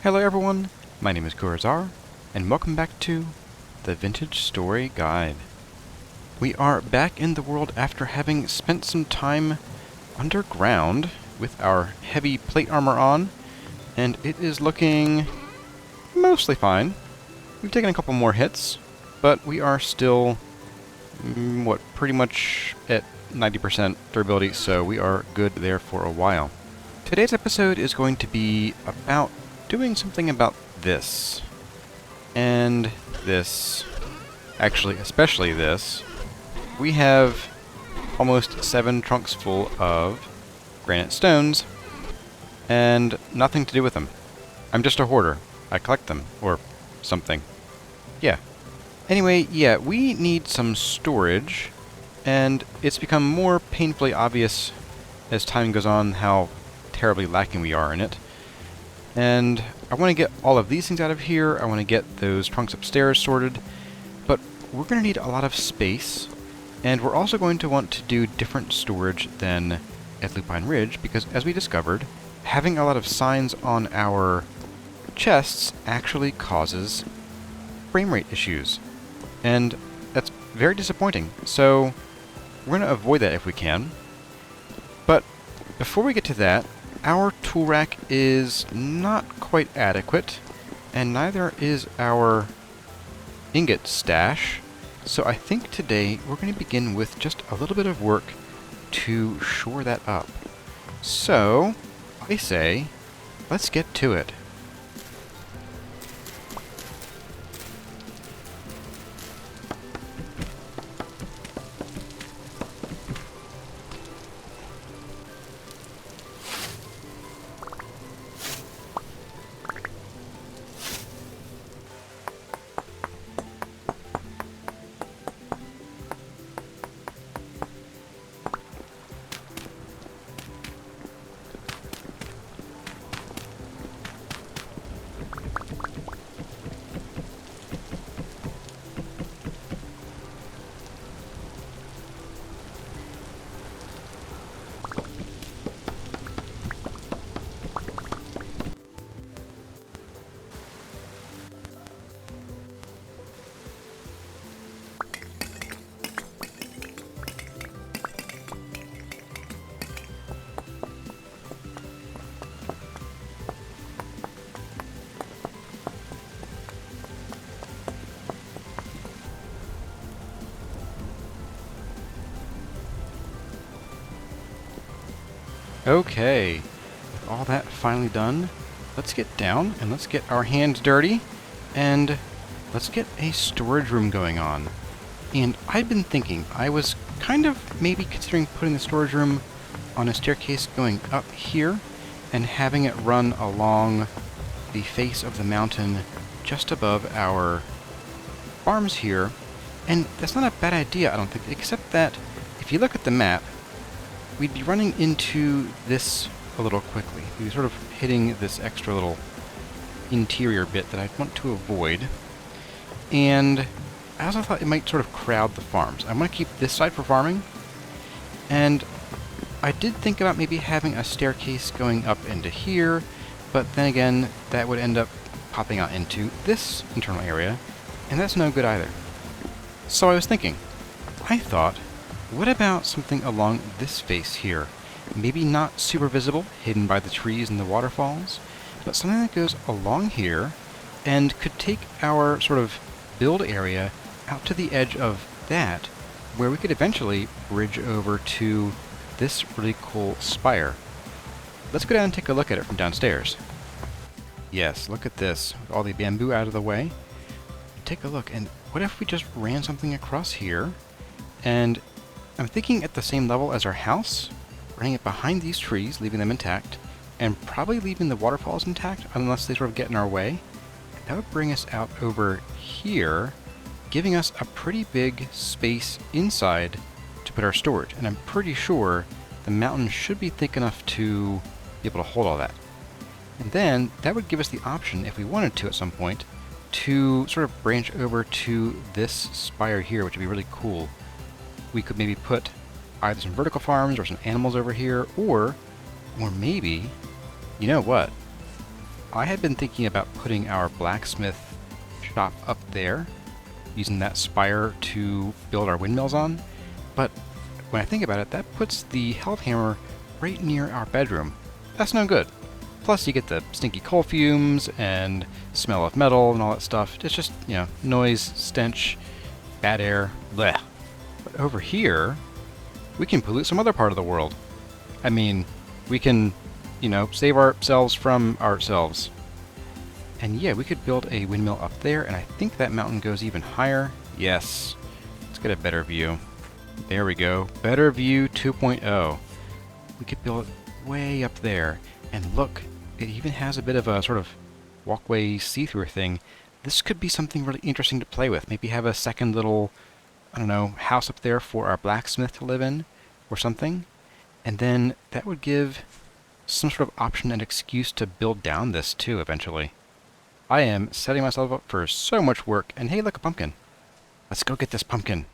Hello everyone, my name is Kurazar, and welcome back to the Vintage Story Guide. We are back in the world after having spent some time underground with our heavy plate armor on, and it is looking mostly fine. We've taken a couple more hits, but we are still, pretty much at 90% durability, so we are good there for a while. Today's episode is going to be about doing something about this. And this. Actually, especially this. We have almost 7 trunks full of granite stones, and nothing to do with them. I'm just a hoarder. I collect them, or something. Yeah. Anyway, yeah, we need some storage, and it's become more painfully obvious as time goes on how terribly lacking we are in it. And I want to get all of these things out of here. I want to get those trunks upstairs sorted. But we're going to need a lot of space, and we're also going to want to do different storage than at Lupine Ridge, because as we discovered, having a lot of signs on our chests actually causes frame rate issues. And that's very disappointing. So we're going to avoid that if we can. But before we get to that, our tool rack is not quite adequate, and neither is our ingot stash. So I think today we're going to begin with just a little bit of work to shore that up. So I say, let's get to it. Okay, with all that finally done, let's get down and let's get our hands dirty and let's get a storage room going on. And I've been thinking, I was kind of maybe considering putting the storage room on a staircase going up here and having it run along the face of the mountain just above our farms here. And that's not a bad idea, I don't think, except that if you look at the map, we'd be running into this a little quickly. We'd be sort of hitting this extra little interior bit that I want to avoid. And I also thought it might sort of crowd the farms. I want to keep this side for farming. And I did think about maybe having a staircase going up into here, but then again, that would end up popping out into this internal area, and that's no good either. So I was thinking, I thought, what about something along this face here? Maybe not super visible, hidden by the trees and the waterfalls, but something that goes along here and could take our sort of build area out to the edge of that, where we could eventually bridge over to this really cool spire. Let's go down and take a look at it from downstairs. Yes, look at this. With all the bamboo out of the way. Take a look, and what if we just ran something across here, and I'm thinking at the same level as our house, running it behind these trees, leaving them intact, and probably leaving the waterfalls intact unless they sort of get in our way. That would bring us out over here, giving us a pretty big space inside to put our storage. And I'm pretty sure the mountain should be thick enough to be able to hold all that. And then that would give us the option, if we wanted to at some point, to sort of branch over to this spire here, which would be really cool. We could maybe put either some vertical farms or some animals over here, or maybe, you know what? I had been thinking about putting our blacksmith shop up there, using that spire to build our windmills on, but when I think about it, that puts the health hammer right near our bedroom. That's no good. Plus you get the stinky coal fumes and smell of metal and all that stuff. It's just, you know, noise, stench, bad air, bleh. But over here, we can pollute some other part of the world. I mean, we can, you know, save ourselves from ourselves. And yeah, we could build a windmill up there, and I think that mountain goes even higher. Yes. Let's get a better view. There we go. Better view 2.0. We could build it way up there. And look, it even has a bit of a sort of walkway see-through thing. This could be something really interesting to play with. Maybe have a second little, I don't know, house up there for our blacksmith to live in, or something. And then that would give some sort of option and excuse to build down this too, eventually. I am setting myself up for so much work. And hey, look, a pumpkin. Let's go get this pumpkin.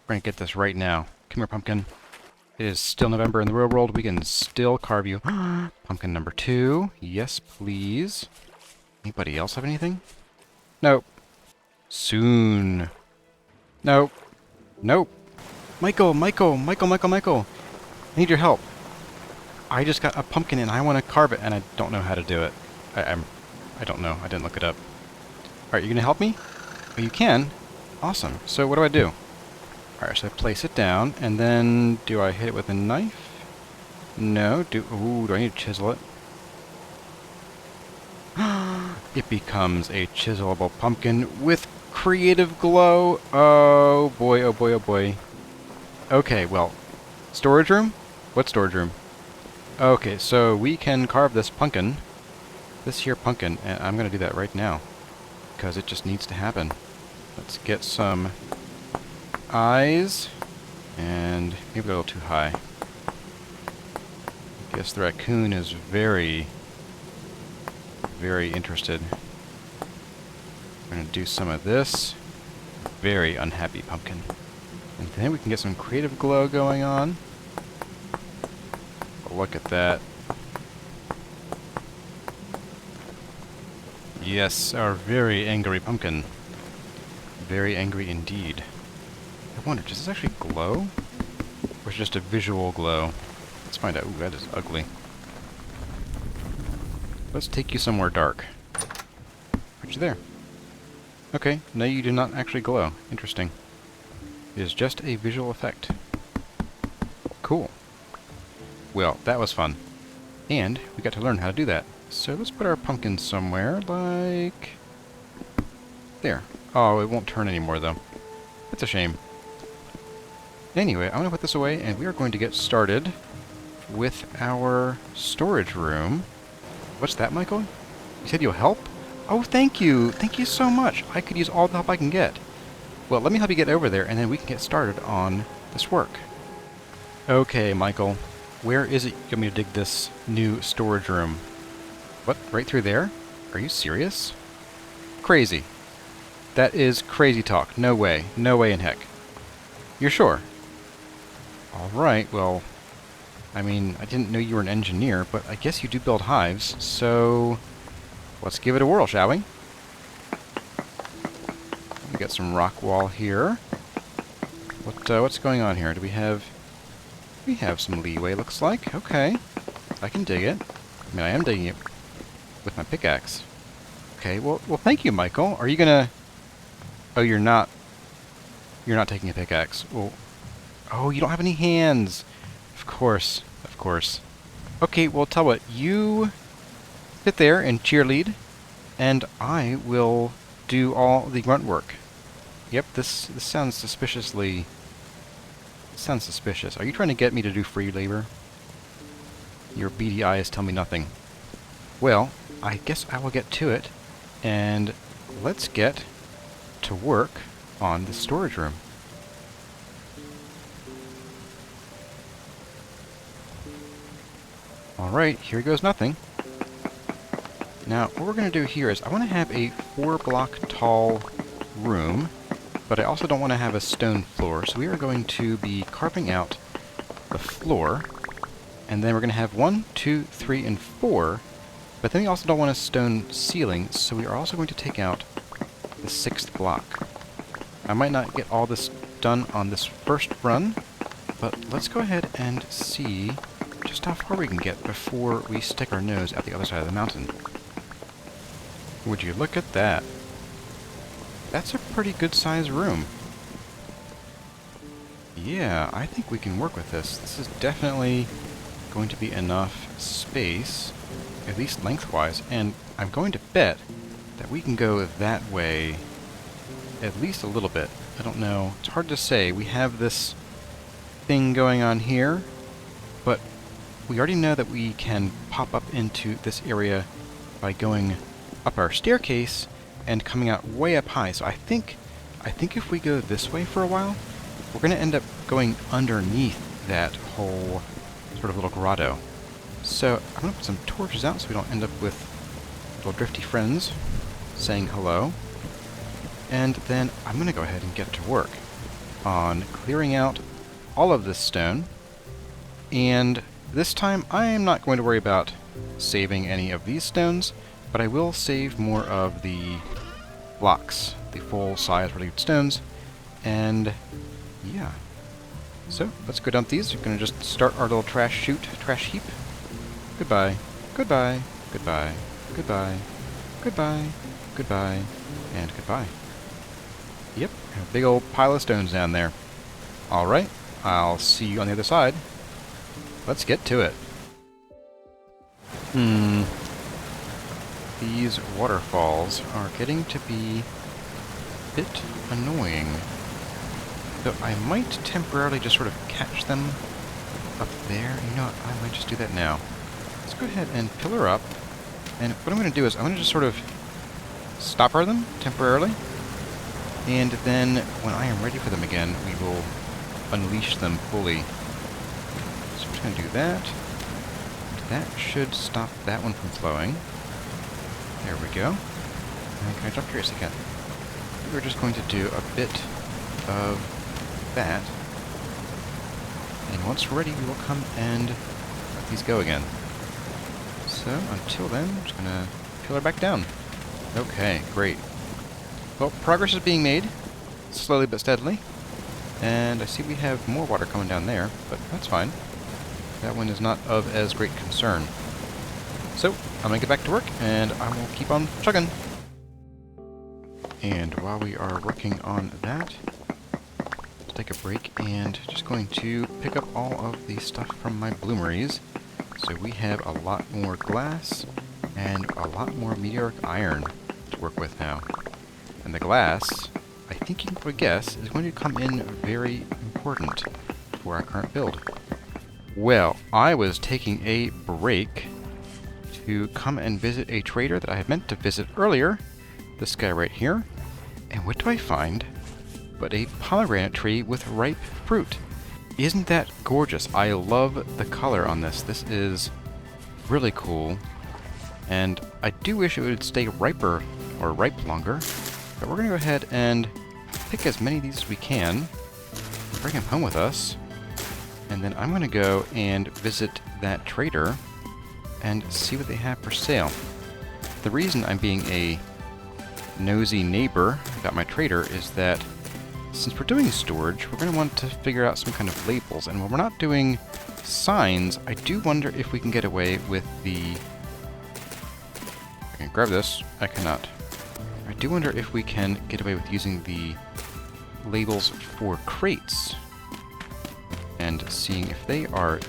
We're going to get this right now. Come here, pumpkin. It is still November in the real world. We can still carve you. Pumpkin number 2. Yes, please. Anybody else have anything? Nope. Soon. Nope. Nope. Michael. I need your help. I just got a pumpkin and I want to carve it and I don't know how to do it. I don't know. I didn't look it up. Alright, you gonna help me? Oh, you can? Awesome. So what do? Alright, so I place it down, and then do I hit it with a knife? No. Ooh, do I need to chisel it? It becomes a chiselable pumpkin with creative glow. Oh boy, oh boy, oh boy. Okay, well, storage room? What storage room? Okay, so we can carve this pumpkin. This here pumpkin, and I'm going to do that right now, because it just needs to happen. Let's get some eyes, and maybe they're a little too high. I guess the raccoon is very, very interested. I'm going to do some of this. Very unhappy pumpkin. And then we can get some creative glow going on. Oh, look at that. Yes, our very angry pumpkin. Very angry indeed. I wonder, does this actually glow? Or is it just a visual glow? Let's find out. Ooh, that is ugly. Let's take you somewhere dark. Aren't you there? Okay, no, you do not actually glow. Interesting. It is just a visual effect. Cool. Well, that was fun. And we got to learn how to do that. So let's put our pumpkin somewhere, like there. Oh, it won't turn anymore, though. That's a shame. Anyway, I'm going to put this away, and we are going to get started with our storage room. What's that, Michael? You said you'll help? Oh, thank you. Thank you so much. I could use all the help I can get. Well, let me help you get over there, and then we can get started on this work. Okay, Michael. Where is it you want me to dig this new storage room? What? Right through there? Are you serious? Crazy. That is crazy talk. No way. No way in heck. You're sure? Alright, well, I mean, I didn't know you were an engineer, but I guess you do build hives, so let's give it a whirl, shall we? We got some rock wall here. What's going on here? Do we have... We have some leeway, looks like. Okay. I can dig it. I mean, I am digging it with my pickaxe. Okay, well, thank you, Michael. Are you gonna... Oh, you're not... You're not taking a pickaxe. Well... Oh, you don't have any hands. Of course. Of course. Okay, well, tell what. You sit there and cheerlead, and I will do all the grunt work. Yep, this sounds suspiciously... Sounds suspicious. Are you trying to get me to do free labor? Your beady eyes tell me nothing. Well, I guess I will get to it, and let's get to work on the storage room. Alright, here goes nothing. Now, what we're going to do here is I want to have a 4-block tall room, but I also don't want to have a stone floor, so we are going to be carving out the floor, and then we're going to have 1, 2, 3, and 4 But then we also don't want a stone ceiling, so we are also going to take out the 6th block. I might not get all this done on this first run, but let's go ahead and see just how far we can get before we stick our nose at the other side of the mountain. Would you look at that? That's a pretty good sized room. Yeah, I think we can work with this. This is definitely going to be enough space, at least lengthwise, and I'm going to bet that we can go that way at least a little bit. I don't know. It's hard to say. We have this thing going on here, but we already know that we can pop up into this area by going up our staircase and coming out way up high. So I think if we go this way for a while, we're going to end up going underneath that whole sort of little grotto. So I'm going to put some torches out so we don't end up with little drifty friends saying hello. And then I'm going to go ahead and get to work on clearing out all of this stone. And this time I am not going to worry about saving any of these stones, but I will save more of the blocks, the full-size relieved stones. And yeah. So let's go dump these. We're going to just start our little trash heap. Goodbye, goodbye, goodbye, goodbye, goodbye, goodbye, and goodbye. Yep, a big old pile of stones down there. Alright, I'll see you on the other side. Let's get to it. These waterfalls are getting to be a bit annoying. So I might temporarily just sort of catch them up there. You know what, I might just do that now. Let's go ahead and pillar up. And what I'm going to do is I'm going to just sort of stopper them temporarily. And then when I am ready for them again, we will unleash them fully. So we're just going to do that. That should stop that one from flowing. There we go. And can I jump curious again? We're just going to do a bit of that. And once we're ready, we will come and let these go again. So until then, I'm just going to pillar back down. Okay, great. Well, progress is being made, slowly but steadily. And I see we have more water coming down there, but that's fine. That one is not of as great concern. So, I'm going to get back to work, and I will keep on chugging. And while we are working on that, let's take a break, and just going to pick up all of the stuff from my bloomeries. So we have a lot more glass, and a lot more meteoric iron to work with now. And the glass, I think you can probably guess, is going to come in very important for our current build. Well, I was taking a break to come and visit a trader that I had meant to visit earlier, this guy right here. And what do I find but a pomegranate tree with ripe fruit? Isn't that gorgeous? I love the color on this. This is really cool. And I do wish it would stay riper or ripe longer. But we're going to go ahead and pick as many of these as we can, bring them home with us, and then I'm going to go and visit that trader and see what they have for sale. The reason I'm being a nosy neighbor about my trader is that since we're doing storage, we're going to want to figure out some kind of labels, and when we're not doing signs, I do wonder if we can get away with the... I can grab this. I cannot. I do wonder if we can get away with using the labels for crates and seeing if they are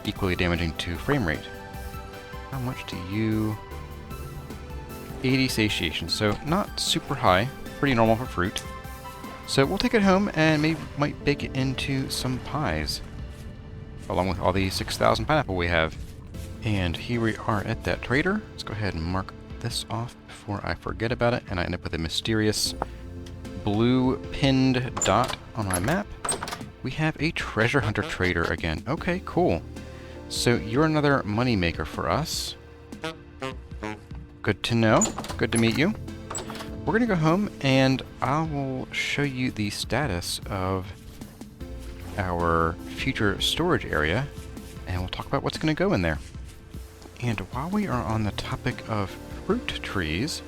equally damaging to frame rate. How much do you... 80 satiation, so not super high, pretty normal for fruit. So we'll take it home and maybe might bake it into some pies, along with all the 6,000 pineapple we have. And here we are at that trader. Let's go ahead and mark this off before I forget about it, and I end up with a mysterious blue pinned dot on my map. We have a treasure hunter trader again. Okay, cool. So you're another money maker for us. Good to know. Good to meet you. We're going to go home and I will show you the status of our future storage area, and we'll talk about what's going to go in there. And while we are on the topic of fruit trees,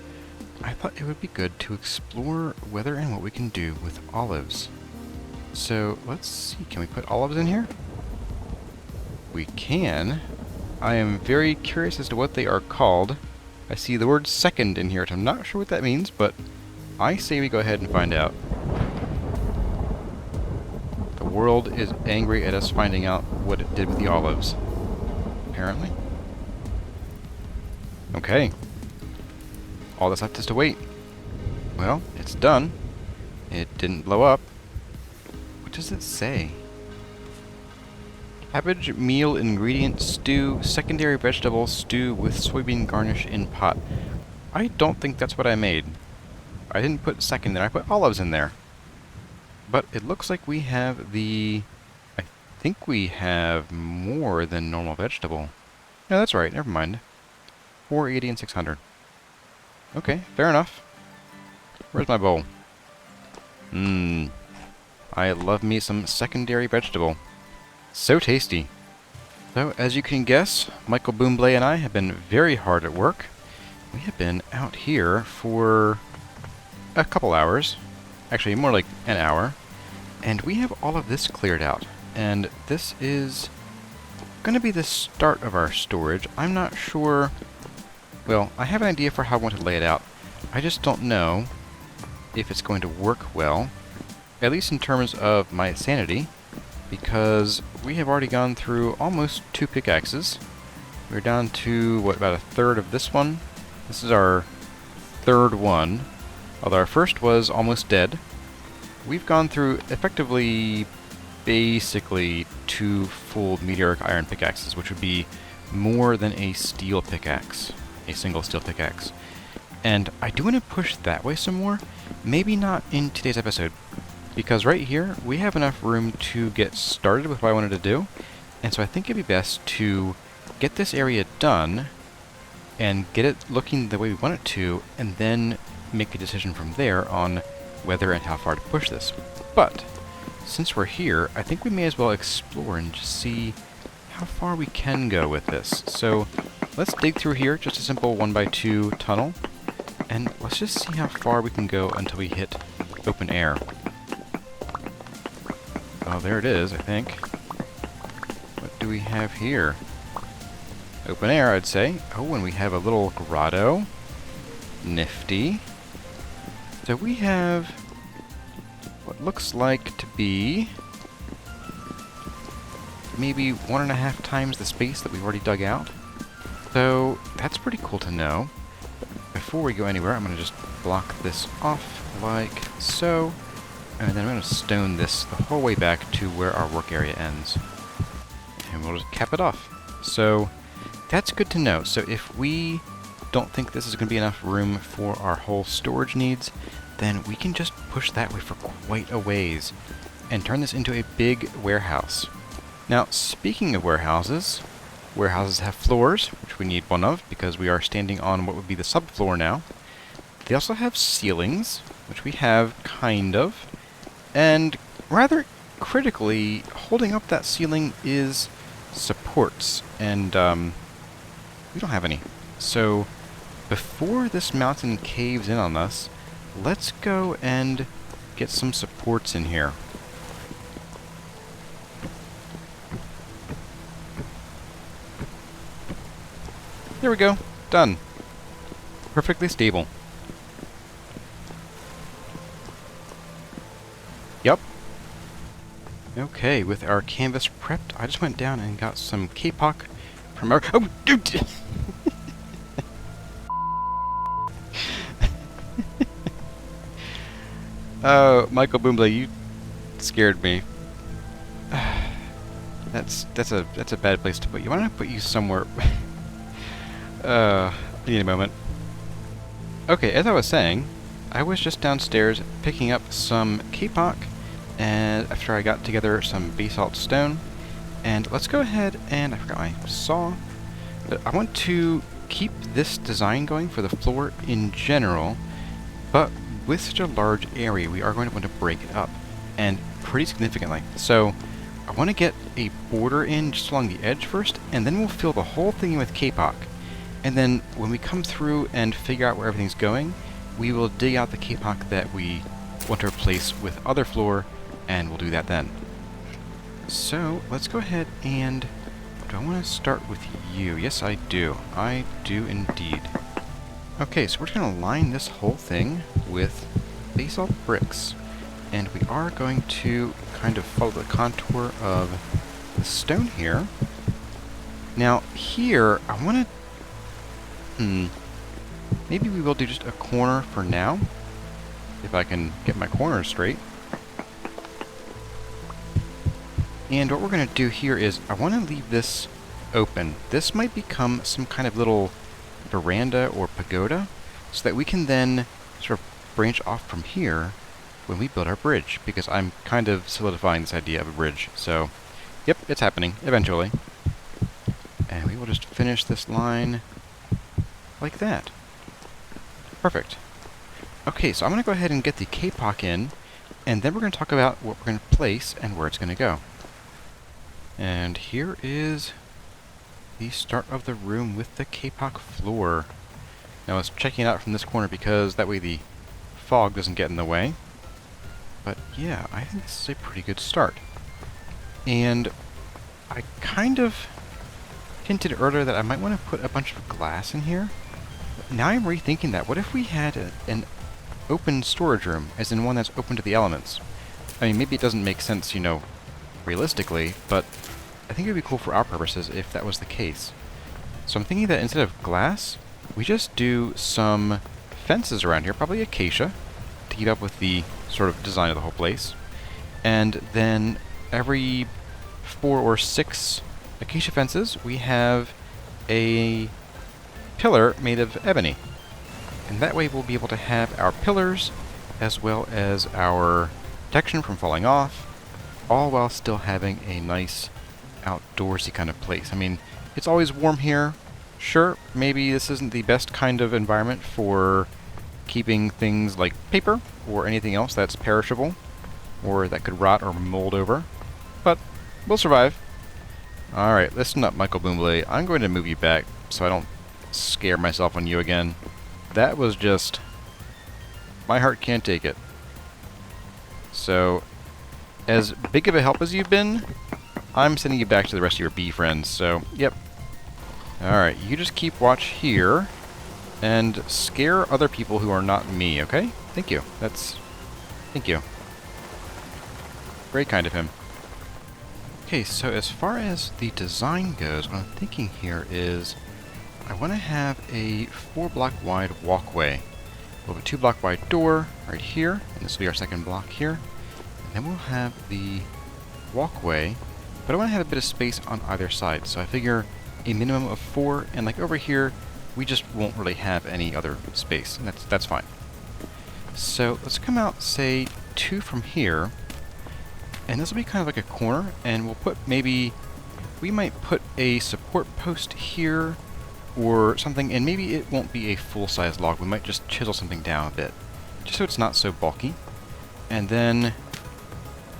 I thought it would be good to explore whether and what we can do with olives. So let's see, can we put olives in here? We can. I am very curious as to what they are called. I see the word second in here, which I'm not sure what that means, but I say we go ahead and find out. The world is angry at us finding out what it did with the olives. Apparently. Okay. All that's left is to wait. Well, it's done. It didn't blow up. What does it say? Cabbage meal ingredient stew, secondary vegetable stew with soybean garnish in pot. I don't think that's what I made. I didn't put second there, I put olives in there. But it looks like we have the... I think we have more than normal vegetable. No, that's right, never mind. 480 and 600. Okay, fair enough. Where's my bowl? I love me some secondary vegetable. So tasty. So, as you can guess, Michael Bumblé and I have been very hard at work. We have been out here for a couple hours. Actually, more like an hour. And we have all of this cleared out. And this is going to be the start of our storage. I'm not sure... Well, I have an idea for how I want to lay it out. I just don't know if it's going to work well. At least in terms of my sanity. Because we have already gone through almost 2 pickaxes. We're down to, what, about a third of this one? This is our third one. Although our first was almost dead. We've gone through, effectively, basically 2 full meteoric iron pickaxes, which would be more than a steel pickaxe. A single steel pickaxe. And I do want to push that way some more. Maybe not in today's episode. Because right here, we have enough room to get started with what I wanted to do. And so I think it'd be best to get this area done and get it looking the way we want it to, and then make a decision from there on whether and how far to push this. But since we're here, I think we may as well explore and just see how far we can go with this. So let's dig through here, just a simple 1x2 tunnel, and let's just see how far we can go until we hit open air. Oh, there it is, I think. What do we have here? Open air, I'd say. Oh, and we have a little grotto. Nifty. So we have what looks like to be maybe 1.5 times the space that we've already dug out. So that's pretty cool to know. Before we go anywhere, I'm going to just block this off like so. And then I'm going to stone this the whole way back to where our work area ends. And we'll just cap it off. So that's good to know. So if we don't think this is going to be enough room for our whole storage needs, then we can just push that way for quite a ways and turn this into a big warehouse. Now, speaking of warehouses have floors, which we need one of because we are standing on what would be the subfloor now. They also have ceilings, which we have kind of. And rather critically, holding up that ceiling is supports, and we don't have any. So before this mountain caves in on us, let's go and get some supports in here. There we go. Done. Perfectly stable. Yep. Okay, with our canvas prepped, I just went down and got some kapok from our... Oh, dude! Oh, Michael Bumblé, you scared me. That's a bad place to put you. Why don't I put you somewhere? I need a moment. Okay, as I was saying, I was just downstairs picking up some kapok, and after I got together some basalt stone, and let's go ahead and I forgot my saw, but I want to keep this design going for the floor in general, but with such a large area, we are going to want to break it up, and pretty significantly. So I want to get a border in just along the edge first, and then we'll fill the whole thing in with capoc. And then when we come through and figure out where everything's going, we will dig out the capoc that we want to replace with other floor, and we'll do that then. So let's go ahead and... do I want to start with you? Yes, I do. I do indeed. Okay, so we're just going to line this whole thing with basalt bricks. And we are going to kind of follow the contour of the stone here. Now, here, I want to... maybe we will do just a corner for now, if I can get my corners straight. And what we're going to do here is, I want to leave this open. This might become some kind of little veranda or pagoda, so that we can then sort of branch off from here when we build our bridge, because I'm kind of solidifying this idea of a bridge. So, yep, it's happening, eventually. And we will just finish this line like that. Perfect. Okay, so I'm going to go ahead and get the capoc in, and then we're going to talk about what we're going to place and where it's going to go. And here is the start of the room with the capoc floor. Now I was checking it out from this corner because that way the fog doesn't get in the way. But yeah, I think this is a pretty good start. And I kind of hinted earlier that I might want to put a bunch of glass in here. Now I'm rethinking that. What if we had an open storage room, as in one that's open to the elements? I mean, maybe it doesn't make sense, you know, realistically, but I think it would be cool for our purposes if that was the case. So I'm thinking that instead of glass, we just do some fences around here, probably acacia, to keep up with the sort of design of the whole place. And then every 4 or 6 acacia fences, we have a pillar made of ebony. And that way we'll be able to have our pillars, as well as our protection from falling off, all while still having a nice outdoorsy kind of place. I mean, it's always warm here. Sure, maybe this isn't the best kind of environment for keeping things like paper or anything else that's perishable or that could rot or mold over, but we'll survive. Alright, listen up, Michael Bumblé. I'm going to move you back so I don't scare myself on you again. That was just... my heart can't take it. So, as big of a help as you've been, I'm sending you back to the rest of your bee friends, so, yep. Alright, you just keep watch here, and scare other people who are not me, okay? Thank you. Thank you. Very kind of him. Okay, so as far as the design goes, what I'm thinking here is, I want to have a 4-block wide walkway. We'll have a 2-block wide door right here, and this will be our second block here. And then we'll have the walkway, but I want to have a bit of space on either side, so I figure a minimum of 4, and like over here, we just won't really have any other space, and that's fine. So let's come out, say, 2 from here, and this will be kind of like a corner, and we'll put maybe, we might put a support post here, or something, and maybe it won't be a full-size log, we might just chisel something down a bit, just so it's not so bulky. And then,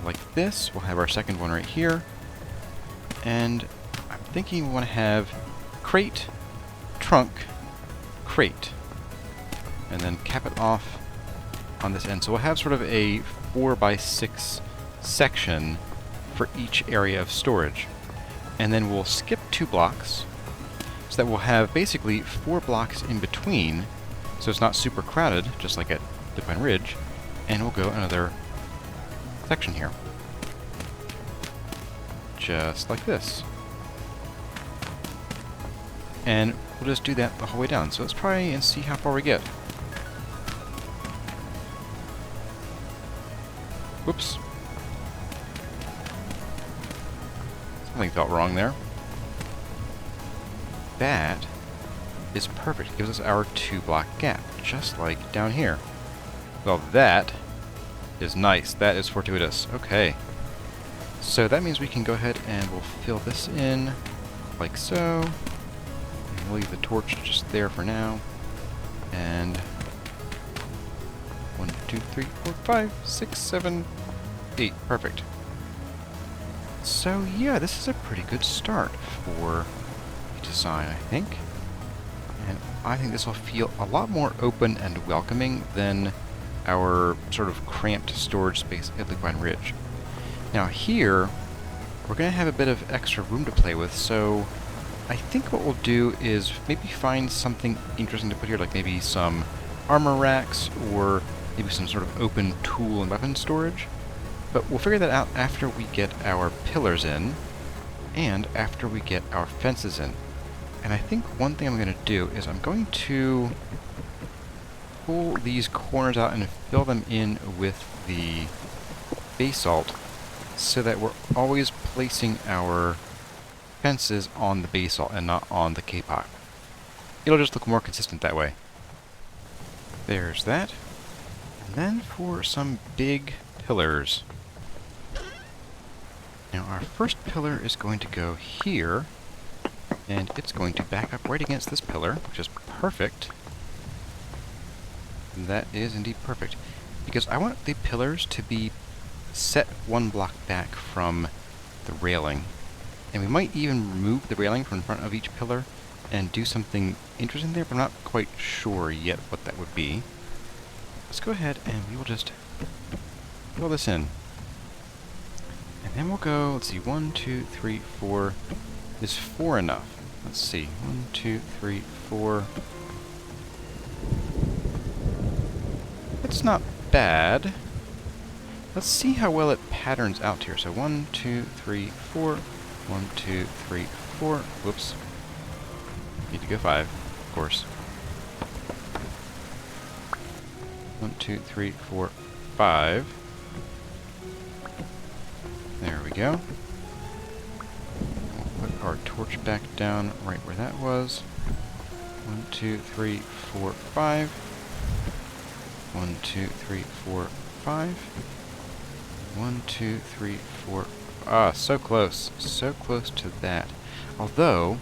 like this, we'll have our second one right here, and I'm thinking we want to have crate, trunk, crate, and then cap it off on this end. So we'll have sort of a 4x6 section for each area of storage. And then we'll skip 2 blocks, so that we'll have basically 4 blocks in between, so it's not super crowded, just like at Pine Ridge, and we'll go another section here. Just like this. And we'll just do that the whole way down. So let's try and see how far we get. Whoops. Something felt wrong there. That is perfect. It gives us our 2-block gap, just like down here. Well, that is nice. That is fortuitous. Okay. So that means we can go ahead and we'll fill this in like so. And we'll leave the torch just there for now. And 1, 2, 3, 4, 5, 6, 7, 8. Perfect. So yeah, this is a pretty good start for the design, I think. And I think this will feel a lot more open and welcoming than our sort of cramped storage space at Lupine Ridge. Now here, we're going to have a bit of extra room to play with, so I think what we'll do is maybe find something interesting to put here, like maybe some armor racks, or maybe some sort of open tool and weapon storage. But we'll figure that out after we get our pillars in, and after we get our fences in. And I think one thing I'm going to do is I'm going to pull these corners out and fill them in with the basalt, so that we're always placing our fences on the basalt and not on the K-pop. It'll just look more consistent that way. There's that. And then for some big pillars. Now our first pillar is going to go here, and it's going to back up right against this pillar, which is perfect. That is indeed perfect. Because I want the pillars to be set one block back from the railing. And we might even remove the railing from in front of each pillar and do something interesting there, but I'm not quite sure yet what that would be. Let's go ahead and we will just fill this in. And then we'll go, let's see, 1, 2, 3, 4. Is 4 enough? Let's see, 1, 2, 3, 4. It's not bad. Let's see how well it patterns out here. So 1, 2, 3, 4. 1, 2, 3, 4. Whoops. Need to go 5, of course. 1, 2, 3, 4, 5. There we go. We'll put our torch back down right where that was. 1, 2, 3, 4, 5. 1, 2, 3, 4, 5. 1, 2, 3, 4. Ah, so close. So close to that. Although,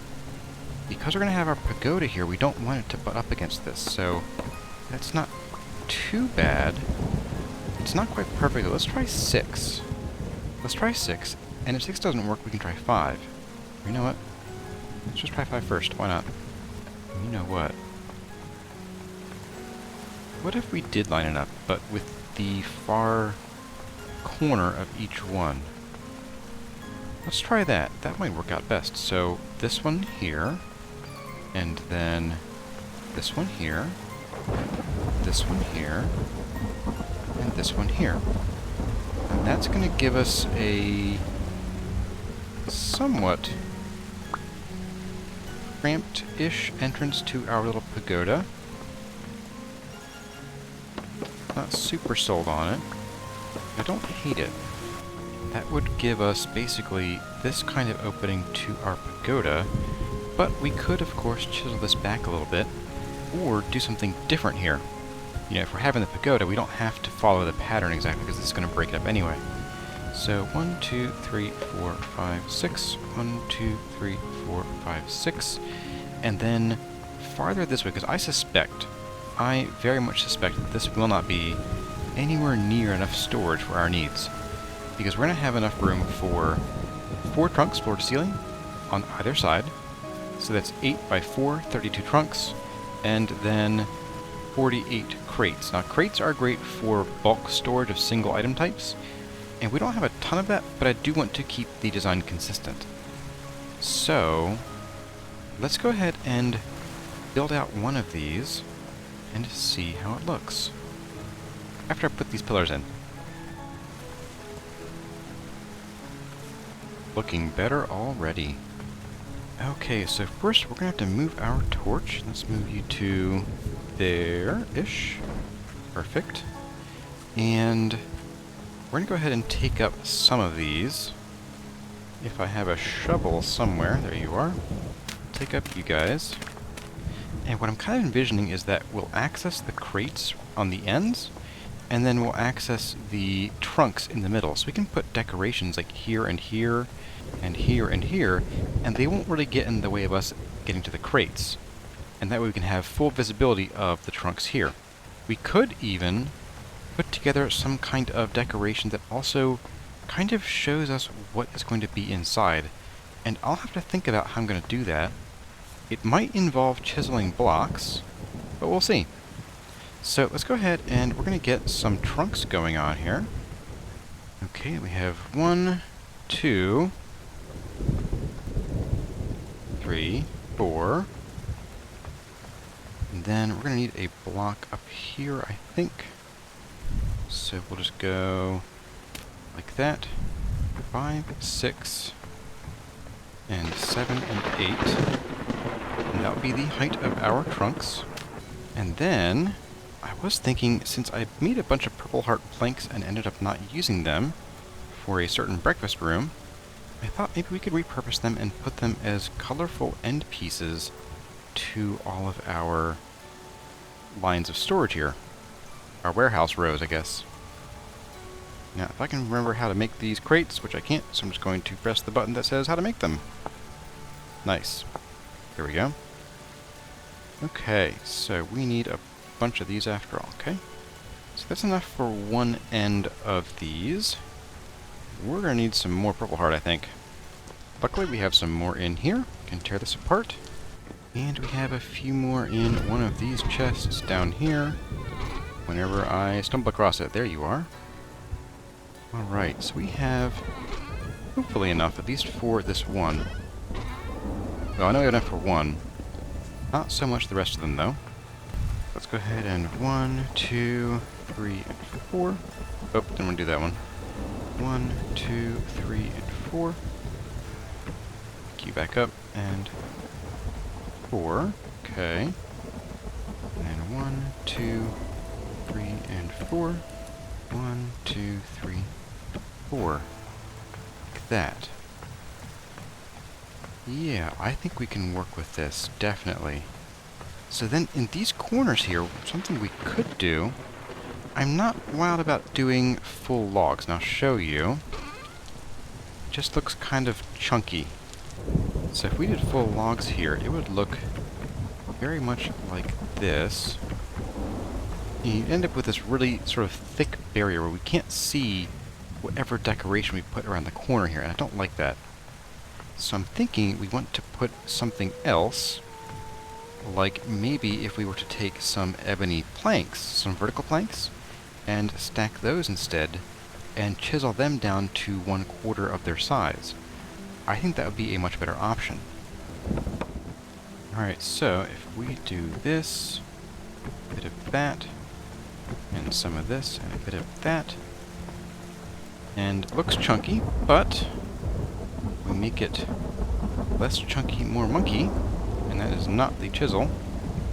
because we're going to have our pagoda here, we don't want it to butt up against this, so that's not too bad. It's not quite perfect, though. Let's try 6. Let's try 6, and if 6 doesn't work, we can try 5. You know what? Let's just try 5 first. Why not? You know what? What if we did line it up, but with the far corner of each one? Let's try that. That might work out best. So this one here, and then this one here, this one here, and this one here. And that's going to give us a somewhat cramped-ish entrance to our little pagoda. Not super sold on it. I don't hate it. That would give us basically this kind of opening to our pagoda, but we could, of course, chisel this back a little bit, or do something different here. You know, if we're having the pagoda, we don't have to follow the pattern exactly, because this is going to break it up anyway. So 1, 2, 3, 4, 5, 6. 1, 2, 3, 4, 5, 6. And then farther this way, because I very much suspect that this will not be anywhere near enough storage for our needs. Because we're going to have enough room for 4 trunks floor to ceiling on either side. So that's 8 by 4, 32 trunks, and then 48 crates. Now crates are great for bulk storage of single item types, and we don't have a ton of that, but I do want to keep the design consistent. So let's go ahead and build out one of these and see how it looks after I put these pillars in. Looking better already. Okay, so first we're going to have to move our torch. Let's move you to there-ish. Perfect. And we're going to go ahead and take up some of these. If I have a shovel somewhere, there you are. Take up you guys. And what I'm kind of envisioning is that we'll access the crates on the ends, and then we'll access the trunks in the middle. So we can put decorations like here and here, and here and here, and they won't really get in the way of us getting to the crates. And that way we can have full visibility of the trunks here. We could even put together some kind of decoration that also kind of shows us what is going to be inside. And I'll have to think about how I'm going to do that. It might involve chiseling blocks, but we'll see. So let's go ahead and we're going to get some trunks going on here. Okay, we have 1, 2, 3, 4. And then we're going to need a block up here, I think. So we'll just go like that. 5, 6, and 7, and 8. And that would be the height of our trunks. And then, I was thinking, since I made a bunch of purple heart planks and ended up not using them for a certain breakfast room, I thought maybe we could repurpose them and put them as colorful end pieces to all of our lines of storage here. Our warehouse rows, I guess. Now, if I can remember how to make these crates, which I can't, so I'm just going to press the button that says how to make them. Nice. There we go. Okay, so we need a bunch of these after all, okay? So that's enough for one end of these. We're going to need some more purple heart, I think. Luckily, we have some more in here. Can tear this apart. And we have a few more in one of these chests down here. Whenever I stumble across it. There you are. Alright, so we have hopefully enough, at least for this one. Well, I know we have enough for one. Not so much the rest of them, though. Let's go ahead and 1, 2, 3, and 4. Oh, didn't want to do that one. 1, 2, 3, and 4. Key back up, and 4. Okay. And then 1, 2, 3, and 4. 1, 2, 3, 4. Like that. Yeah, I think we can work with this, definitely. So then, in these corners here, something we could do... I'm not wild about doing full logs, and I'll show you. It just looks kind of chunky. So if we did full logs here, it would look very much like this. You end up with this really sort of thick barrier where we can't see whatever decoration we put around the corner here, and I don't like that. So I'm thinking we want to put something else, like maybe if we were to take some ebony planks, some vertical planks, and stack those instead, and chisel them down to 1/4 of their size. I think that would be a much better option. Alright, so if we do this, a bit of that, and some of this, and a bit of that, and it looks chunky, but we make it less chunky, more monkey, and that is not the chisel,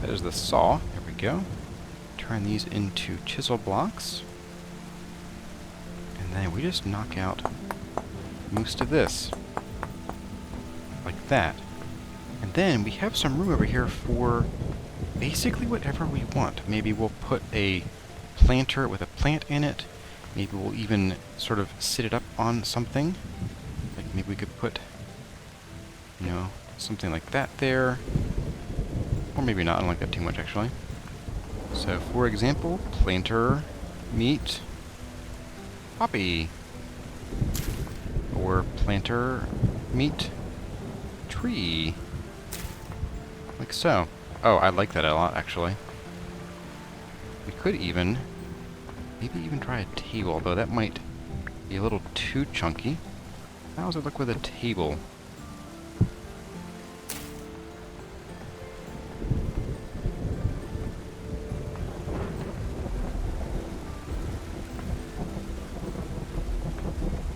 that is the saw. There we go. Turn these into chisel blocks, and then we just knock out most of this, like that. And then we have some room over here for basically whatever we want. Maybe we'll put a planter with a plant in it. Maybe we'll even sort of sit it up on something. Like maybe we could put, you know, something like that there. Or maybe not. I don't like that too much, actually. So, for example, planter, meat, poppy. Or planter, meat, tree. Like so. Oh, I like that a lot, actually. We could even, maybe even try a table, though that might be a little too chunky. How does it look with a table?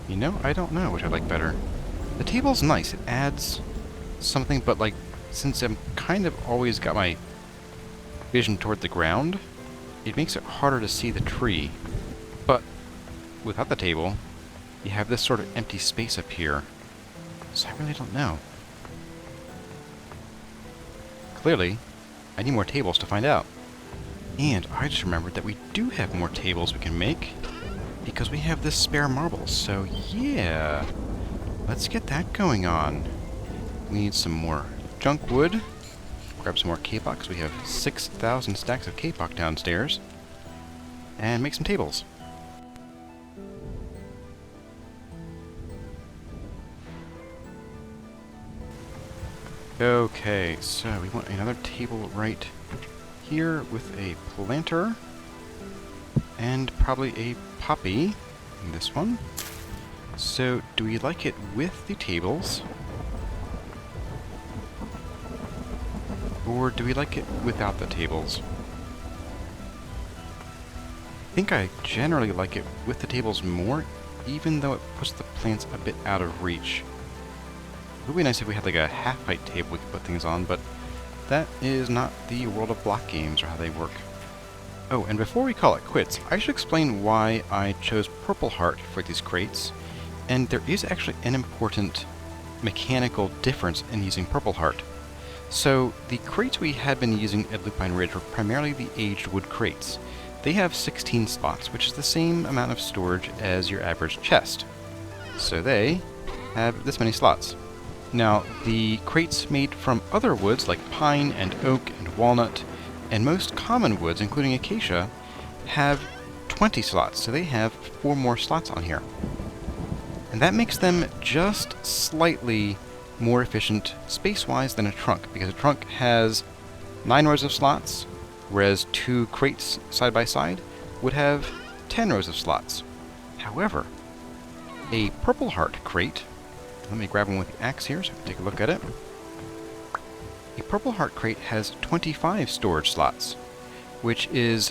You know, I don't know which I like better. The table's nice. It adds something, but like, since I'm kind of always got my vision toward the ground, it makes it harder to see the tree. But without the table, you have this sort of empty space up here. So I really don't know. Clearly, I need more tables to find out. And I just remembered that we do have more tables we can make, because we have this spare marble. So yeah, let's get that going on. We need some more junk wood. Grab some more kapok, because we have 6,000 stacks of kapok downstairs. And make some tables. Okay, so we want another table right here with a planter and probably a poppy in this one. So do we like it with the tables, or do we like it without the tables? I think I generally like it with the tables more, even though it puts the plants a bit out of reach. It would be nice if we had like a half-height table we could put things on, but that is not the World of Block games or how they work. Oh, and before we call it quits, I should explain why I chose Purple Heart for these crates, and there is actually an important mechanical difference in using Purple Heart. So, the crates we had been using at Lupine Ridge were primarily the aged wood crates. They have 16 slots, which is the same amount of storage as your average chest. So they have this many slots. Now, the crates made from other woods like pine and oak and walnut, and most common woods, including acacia, have 20 slots, so they have 4 more slots on here. And that makes them just slightly more efficient space-wise than a trunk, because a trunk has 9 rows of slots, whereas 2 crates side by side would have 10 rows of slots. However, a Purple Heart crate, let me grab one with the axe here so we can take a look at it. A Purple Heart crate has 25 storage slots, which is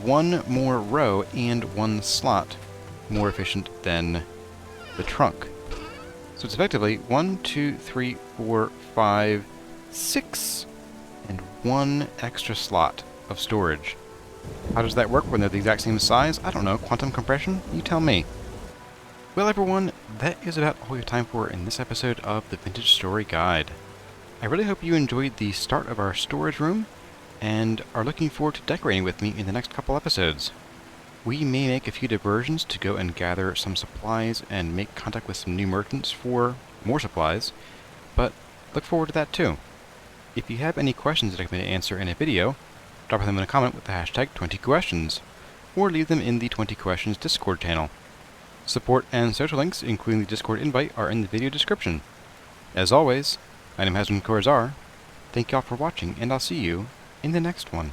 1 more row and 1 slot more efficient than the trunk. So it's effectively 1, 2, 3, 4, 5, 6, and 1 extra slot of storage. How does that work when they're the exact same size? I don't know. Quantum compression? You tell me. Well, everyone, that is about all we have time for in this episode of the Vintage Story Guide. I really hope you enjoyed the start of our storage room, and are looking forward to decorating with me in the next couple episodes. We may make a few diversions to go and gather some supplies and make contact with some new merchants for more supplies, but look forward to that too. If you have any questions that I can answer in a video, drop them in a comment with the hashtag 20questions, or leave them in the 20 Questions Discord channel. Support and social links, including the Discord invite, are in the video description. As always, my name has been Corazar. Thank y'all for watching, and I'll see you in the next one.